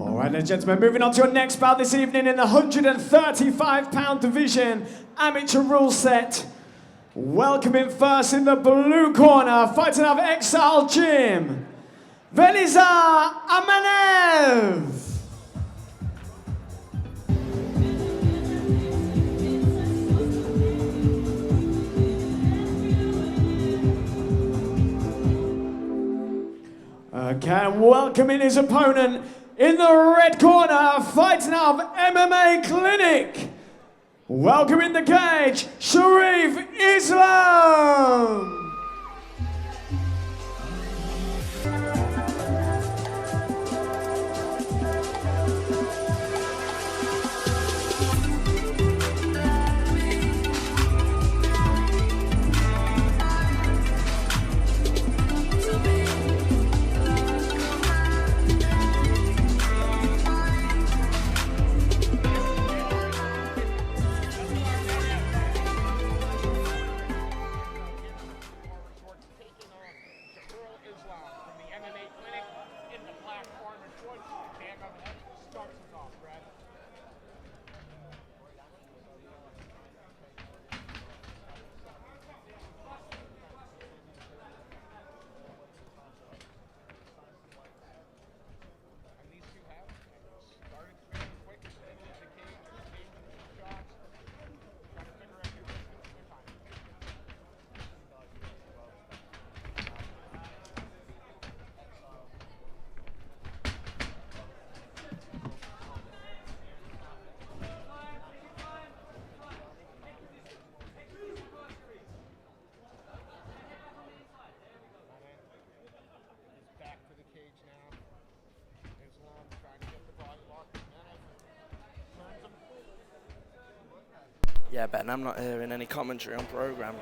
All right, ladies and gentlemen, moving on to our next bout this evening in the 135-pound division, amateur rule set. Welcoming first in the blue corner, fighting out of Exile Gym, Veliza Amanev. Okay, welcoming his opponent in the red corner, fighting out of MMA Clinic. Welcoming the cage, Sharif Islam. Yeah, Ben, I'm not hearing any commentary on program.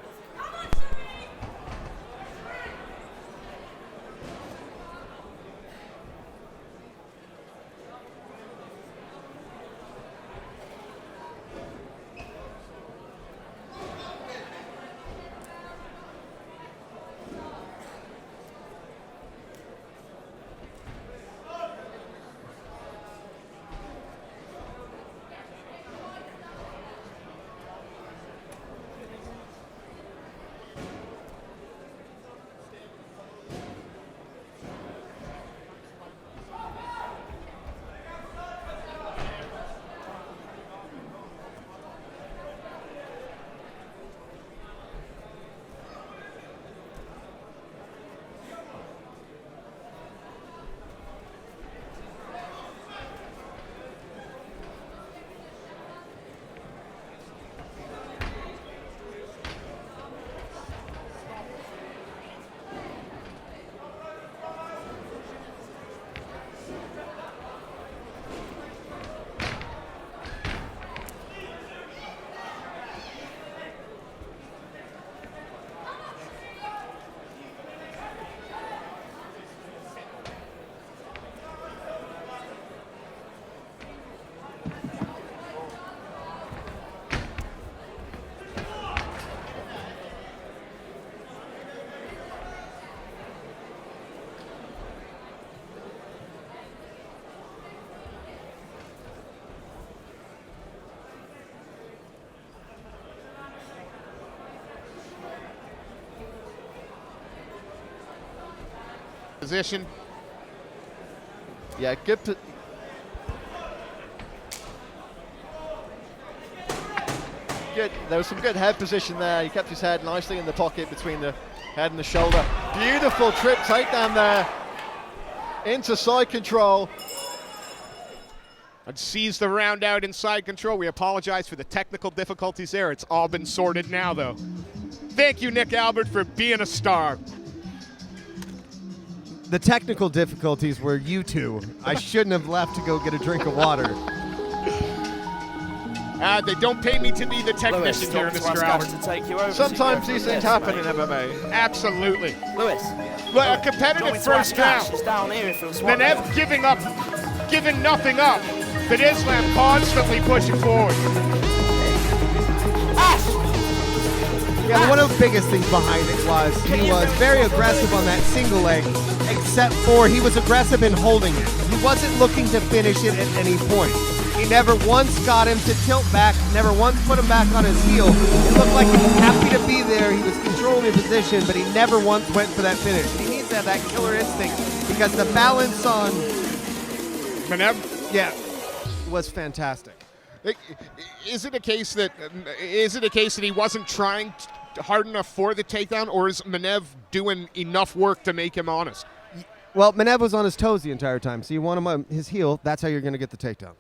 Position. Yeah, good. Good. There was some good head position there. He kept his head nicely in the pocket between the head and the shoulder. Beautiful trip takedown there into side control. And sees the round out inside control. We apologize for the technical difficulties there. It's all been sorted now, though. Thank you, Nick Albert, for being a star. The technical difficulties were you two. I shouldn't have left to go get a drink of water. They don't pay me to be the technician here, Mr. Albert. To take you over, Sometimes these things happen in MMA. Absolutely. Lewis. Well, a competitive first round. Manev giving nothing up, but Islam constantly pushing forward. Yeah, one of the biggest things behind it was he was very aggressive on that single leg, except for he was aggressive in holding it. He wasn't looking to finish it at any point. He never once got him to tilt back, never once put him back on his heel. It looked like he was happy to be there. He was controlling the position, but he never once went for that finish. He needs to have that killer instinct because the balance on Manev? Yeah, was fantastic. Is it a case that he wasn't trying hard enough for the takedown, or is Manev doing enough work to make him honest? Well, Manev was on his toes the entire time, so you want him on his heel. That's how you're going to get the takedown.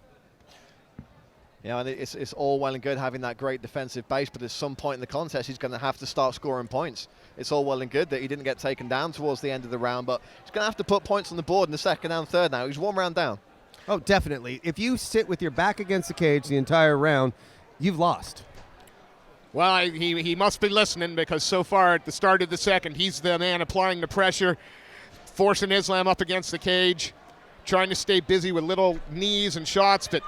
Yeah, and it's all well and good having that great defensive base, but at some point in the contest, he's going to have to start scoring points. It's all well and good that he didn't get taken down towards the end of the round, but he's going to have to put points on the board in the second and third now. He's one round down. Oh, definitely. If you sit with your back against the cage the entire round, you've lost. Well, he must be listening, because so far at the start of the second, he's the man applying the pressure, forcing Islam up against the cage, trying to stay busy with little knees and shots, but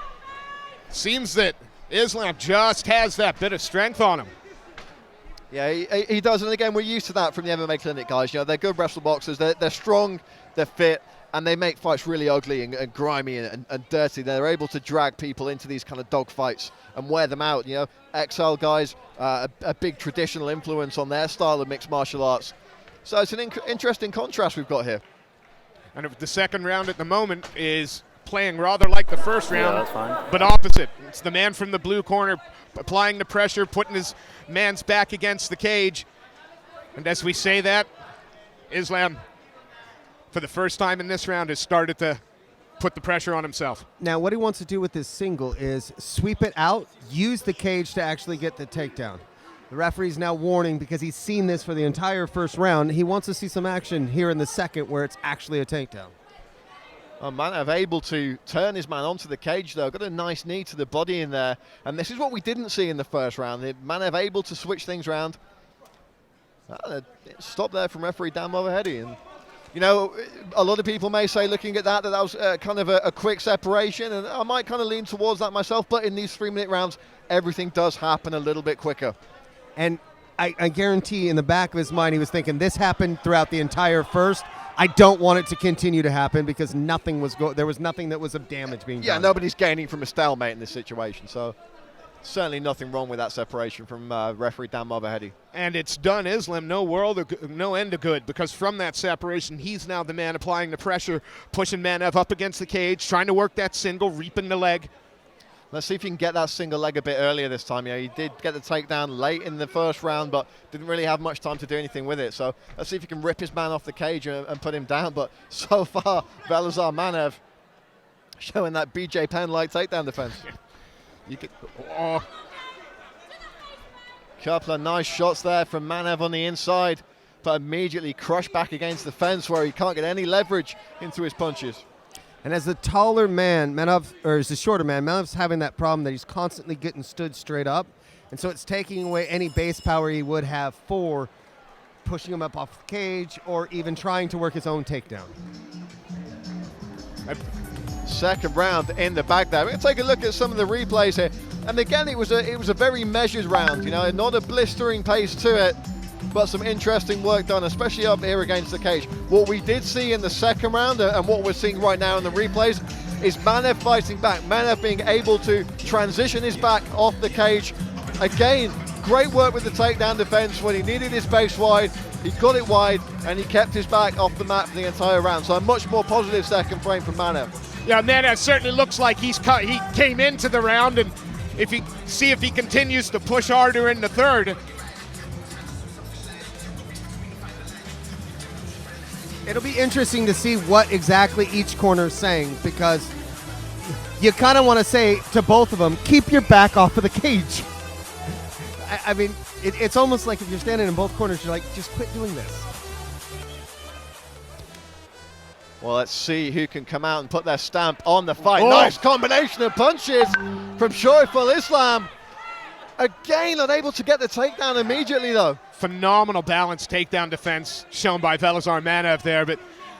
seems that Islam just has that bit of strength on him. Yeah, he does, and again, we're used to that from the MMA Clinic guys. You know, they're good wrestle boxers, they're strong, they're fit, and they make fights really ugly and grimy and dirty. They're able to drag people into these kind of dog fights and wear them out. You know, XL guys, a big traditional influence on their style of mixed martial arts. So it's an interesting contrast we've got here. And the second round at the moment is playing rather like the first round, that's fine. but opposite. It's the man from the blue corner applying the pressure, putting his man's back against the cage. And as we say that, Islam, for the first time in this round, has started to put the pressure on himself. Now, what he wants to do with this single is sweep it out, use the cage to actually get the takedown. The referee's now warning because he's seen this for the entire first round. He wants to see some action here in the second where it's actually a takedown. Manev able to turn his man onto the cage, though. Got a nice knee to the body in there. And this is what we didn't see in the first round. Manev able to switch things around. Stop there from referee Dan Movaheady. And, you know, a lot of people may say, looking at that was kind of a quick separation. And I might kind of lean towards that myself. But in these 3-minute rounds, everything does happen a little bit quicker. And I guarantee in the back of his mind, he was thinking, this happened throughout the entire first. I don't want it to continue to happen because there was nothing that was of damage being done. Yeah, nobody's gaining from a stalemate in this situation, so certainly nothing wrong with that separation from referee Dan Movaheady. And it's done Islam no end of good, because from that separation, he's now the man applying the pressure, pushing Manev up against the cage, trying to work that single, reaping the leg. Let's see if he can get that single leg a bit earlier this time. Yeah, he did get the takedown late in the first round, but didn't really have much time to do anything with it. So let's see if he can rip his man off the cage and put him down. But so far, Velizar Manev showing that BJ Penn-like takedown defense. Couple of nice shots there from Manev on the inside, but immediately crushed back against the fence where he can't get any leverage into his punches. And as the taller man, as the shorter man, Manev's having that problem that he's constantly getting stood straight up. And so it's taking away any base power he would have for pushing him up off the cage or even trying to work his own takedown. Second round in the bag there. We're going to take a look at some of the replays here. And again, it was a very measured round, you know, not a blistering pace to it, but some interesting work done, especially up here against the cage. What we did see in the second round and what we're seeing right now in the replays is Manev fighting back. Manev being able to transition his back off the cage. Again, great work with the takedown defense. When he needed his base wide, he got it wide and he kept his back off the mat for the entire round. So a much more positive second frame from Manev. Yeah, Manev certainly looks like he came into the round, and if he continues to push harder in the third. It'll be interesting to see what exactly each corner is saying, because you kind of want to say to both of them, keep your back off of the cage. I mean, it's almost like if you're standing in both corners, you're like, just quit doing this. Well, let's see who can come out and put their stamp on the fight. Oh. Nice combination of punches from Shoiful Islam. Again, unable to get the takedown immediately, though. Phenomenal balanced takedown defense shown by Velizar Manev there, but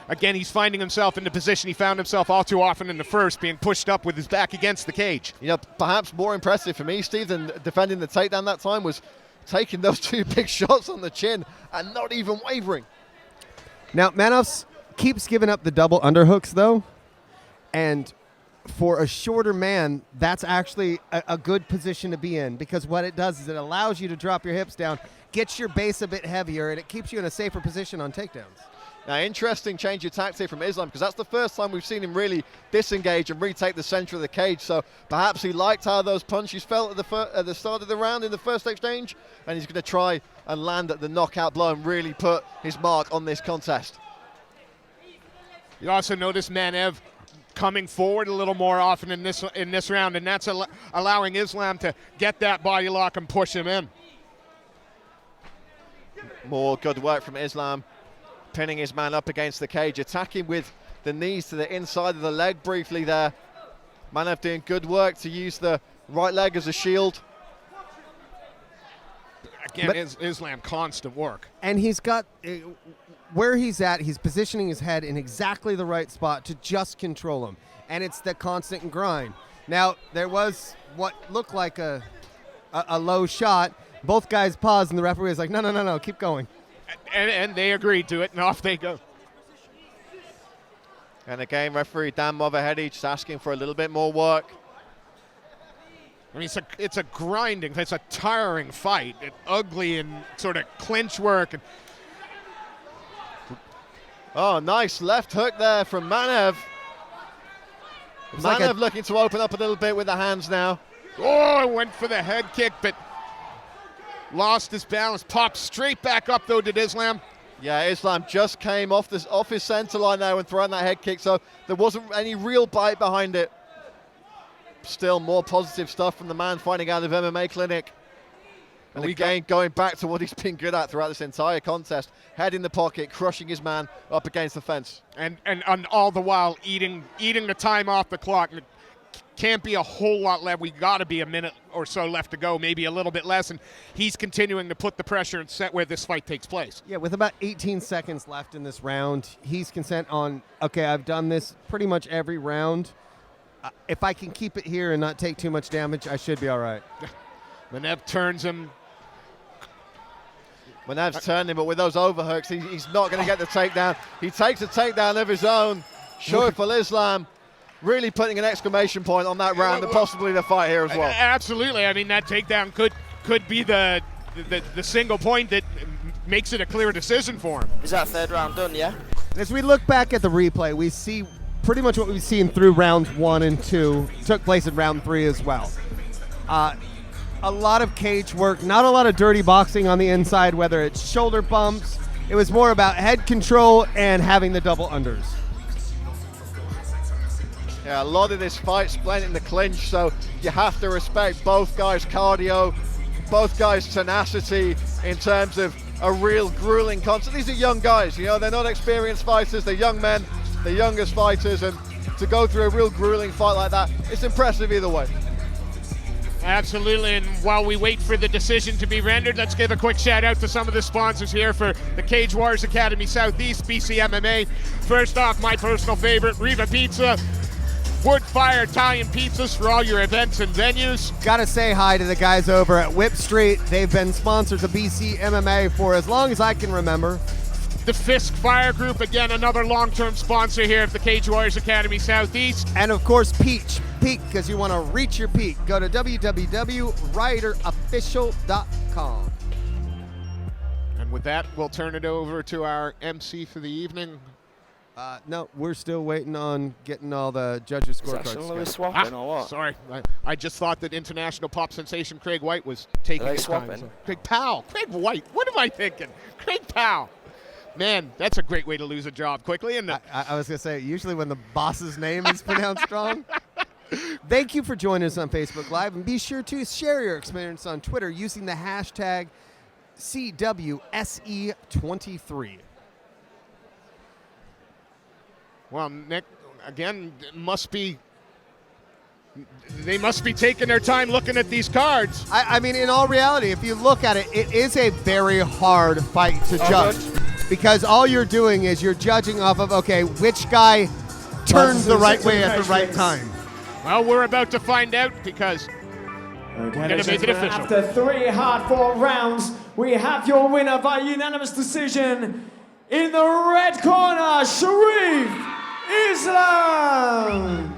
again, he's finding himself in the position he found himself all too often in the first, being pushed up with his back against the cage. You know, perhaps more impressive for me, Steve, than defending the takedown that time was taking those 2 big shots on the chin and not even wavering. Now, Manev keeps giving up the double underhooks, though, and for a shorter man, that's actually a good position to be in, because what it does is it allows you to drop your hips down, gets your base a bit heavier, and it keeps you in a safer position on takedowns. Now, interesting change of tactic from Islam, because that's the first time we've seen him really disengage and retake the center of the cage. So perhaps he liked how those punches felt at the start of the round in the first exchange, and he's going to try and land at the knockout blow and really put his mark on this contest. You also notice Manev coming forward a little more often in this round, and that's allowing Islam to get that body lock and push him in. More good work from Islam, pinning his man up against the cage, attacking with the knees to the inside of the leg briefly there. Manev doing good work to use the right leg as a shield. Again, Islam, constant work. And he's got, where he's at, he's positioning his head in exactly the right spot to just control him. And it's the constant grind. Now, there was what looked like a low shot. Both guys paused, and the referee was like, no, keep going. And they agreed to it, and off they go. And again, referee Dan Movaheady just asking for a little bit more work. I mean, it's a grinding, it's a tiring fight. Ugly and sort of clinch work. Oh, nice left hook there from Manev. Manev looking to open up a little bit with the hands now. Oh, went for the head kick, but lost his balance. Popped straight back up, though, did Islam. Yeah, Islam just came off his center line there when throwing that head kick, so there wasn't any real bite behind it. Still more positive stuff from the man fighting out of MMA Clinic. And again, going back to what he's been good at throughout this entire contest. Head in the pocket, crushing his man up against the fence. And all the while eating the time off the clock. It can't be a whole lot left. We got to be a minute or so left to go, maybe a little bit less. And he's continuing to put the pressure and set where this fight takes place. Yeah, with about 18 seconds left in this round, he's consent on, okay, I've done this pretty much every round. If I can keep it here and not take too much damage, I should be all right. Manev turns him. Manev's turning, but with those overhooks, he's not going to get the takedown. He takes a takedown of his own. Shoaiful Islam really putting an exclamation point on that round and possibly the fight here as well. Absolutely. I mean, that takedown could be the single point that makes it a clear decision for him. Is that third round done, yeah? As we look back at the replay, we see pretty much what we've seen through rounds 1 and 2 took place in round 3 as well. A lot of cage work, not a lot of dirty boxing on the inside, whether it's shoulder bumps. It was more about head control and having the double unders. Yeah, a lot of this fight spent in the clinch, so you have to respect both guys' cardio, both guys' tenacity in terms of a real grueling contest. These are young guys, you know, they're not experienced fighters, they're young men, the youngest fighters, and to go through a real grueling fight like that, it's impressive either way. Absolutely, and while we wait for the decision to be rendered, let's give a quick shout out to some of the sponsors here for the Cage Warriors Academy Southeast, BC MMA. First off, my personal favorite, Riva Pizza, Wood Fire Italian Pizzas for all your events and venues. Gotta say hi to the guys over at Whip Street. They've been sponsors of BC MMA for as long as I can remember. The Fisk Fire Group, again, another long-term sponsor here of the Cage Warriors Academy Southeast. And of course, Peak, because you want to reach your peak. Go to www.riderofficial.com. And with that, we'll turn it over to our MC for the evening. No, we're still waiting on getting all the judges' scorecards. Lewis swapping or what? Sorry, I just thought that international pop sensation Craig White was taking his time. swapping? Craig Powell. Craig White. What am I thinking? Craig Powell. Man, that's a great way to lose a job quickly. And I was going to say, usually when the boss's name is pronounced wrong. Thank you for joining us on Facebook Live, and be sure to share your experience on Twitter using the hashtag CWSE23. Well, Nick, again, they must be taking their time looking at these cards. I mean, in all reality, if you look at it, it is a very hard fight to judge. Because all you're doing is you're judging off of, okay, which guy turned the right way at the right time. Well, we're about to find out, because Okay, Gonna ladies and make it gentlemen, official. after 3 hard-fought rounds, we have your winner by unanimous decision in the red corner, Sharif Islam.